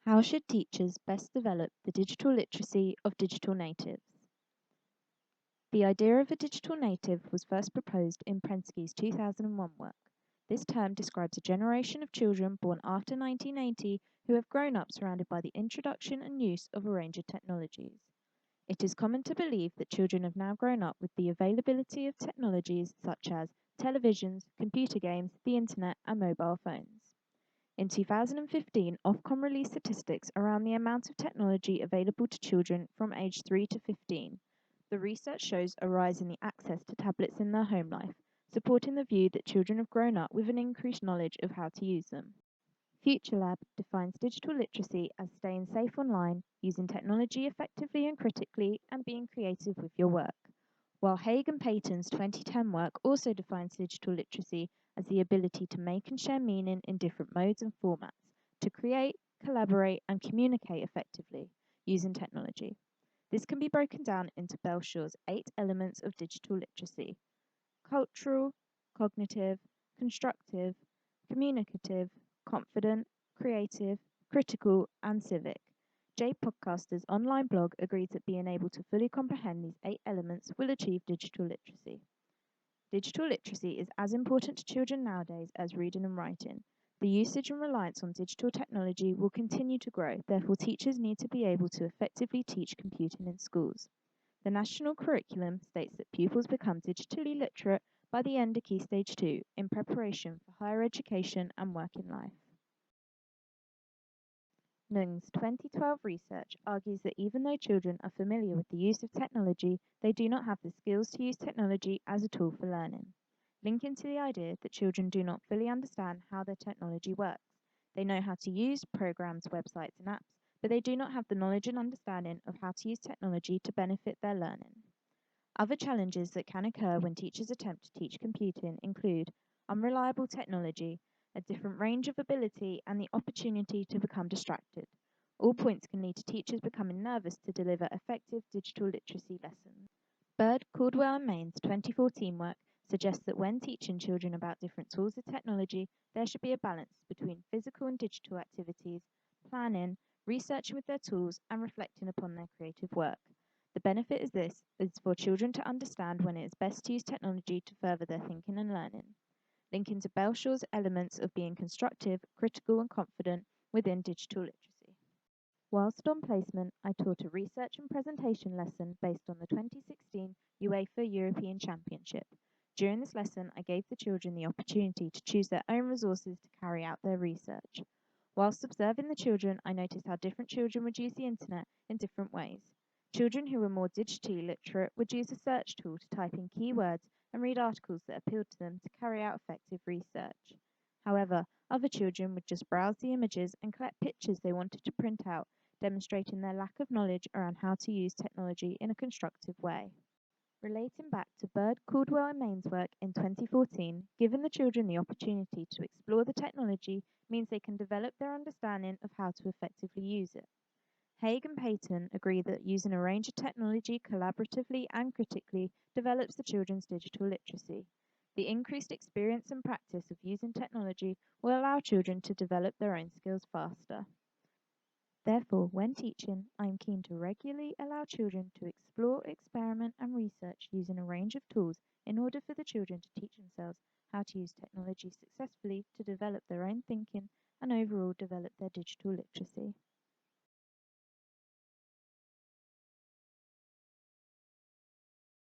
How should teachers best develop the digital literacy of digital natives? The idea of a digital native was first proposed in Prensky's 2001 work. This term describes a generation of children born after 1980 who have grown up surrounded by the introduction and use of a range of technologies. It is common to believe that children have now grown up with the availability of technologies such as televisions, computer games, the internet, and mobile phones. In 2015, Ofcom released statistics around the amount of technology available to children from age 3 to 15. The research shows a rise in the access to tablets in their home life, supporting the view that children have grown up with an increased knowledge of how to use them. FutureLab defines digital literacy as staying safe online, using technology effectively and critically, and being creative with your work. While Haig and Payton's 2010 work also defines digital literacy as the ability to make and share meaning in different modes and formats, to create, collaborate, and communicate effectively using technology. This can be broken down into Belshaw's 8 elements of digital literacy: cultural, cognitive, constructive, communicative, confident, creative, critical, and civic. Jay Podcaster's online blog agrees that being able to fully comprehend these 8 elements will achieve digital literacy. Digital literacy is as important to children nowadays as reading and writing. The usage and reliance on digital technology will continue to grow, therefore teachers need to be able to effectively teach computing in schools. The national curriculum states that pupils become digitally literate by the end of Key Stage 2 in preparation for higher education and working life. Nung's 2012 research argues that even though children are familiar with the use of technology, they do not have the skills to use technology as a tool for learning, linking to the idea that children do not fully understand how their technology works. They know how to use programs, websites, and apps, but they do not have the knowledge and understanding of how to use technology to benefit their learning. Other challenges that can occur when teachers attempt to teach computing include unreliable technology, a different range of ability, and the opportunity to become distracted. All points can lead to teachers becoming nervous to deliver effective digital literacy lessons. Bird, Caldwell and Main's 2014 work suggests that when teaching children about different tools of technology, there should be a balance between physical and digital activities, planning, researching with their tools, and reflecting upon their creative work. The benefit is for children to understand when it is best to use technology to further their thinking and learning, linking to Belshaw's elements of being constructive, critical, and confident within digital literacy. Whilst on placement, I taught a research and presentation lesson based on the 2016 UEFA European Championship. During this lesson, I gave the children the opportunity to choose their own resources to carry out their research. Whilst observing the children, I noticed how different children would use the internet in different ways. Children who were more digitally literate would use a search tool to type in keywords and read articles that appealed to them to carry out effective research. However, other children would just browse the images and collect pictures they wanted to print out, demonstrating their lack of knowledge around how to use technology in a constructive way. Relating back to Bird, Caldwell and Main's work in 2014, giving the children the opportunity to explore the technology means they can develop their understanding of how to effectively use it. Haig and Payton agree that using a range of technology collaboratively and critically develops the children's digital literacy. The increased experience and practice of using technology will allow children to develop their own skills faster. Therefore, when teaching, I am keen to regularly allow children to explore, experiment, and research using a range of tools in order for the children to teach themselves how to use technology successfully to develop their own thinking and overall develop their digital literacy.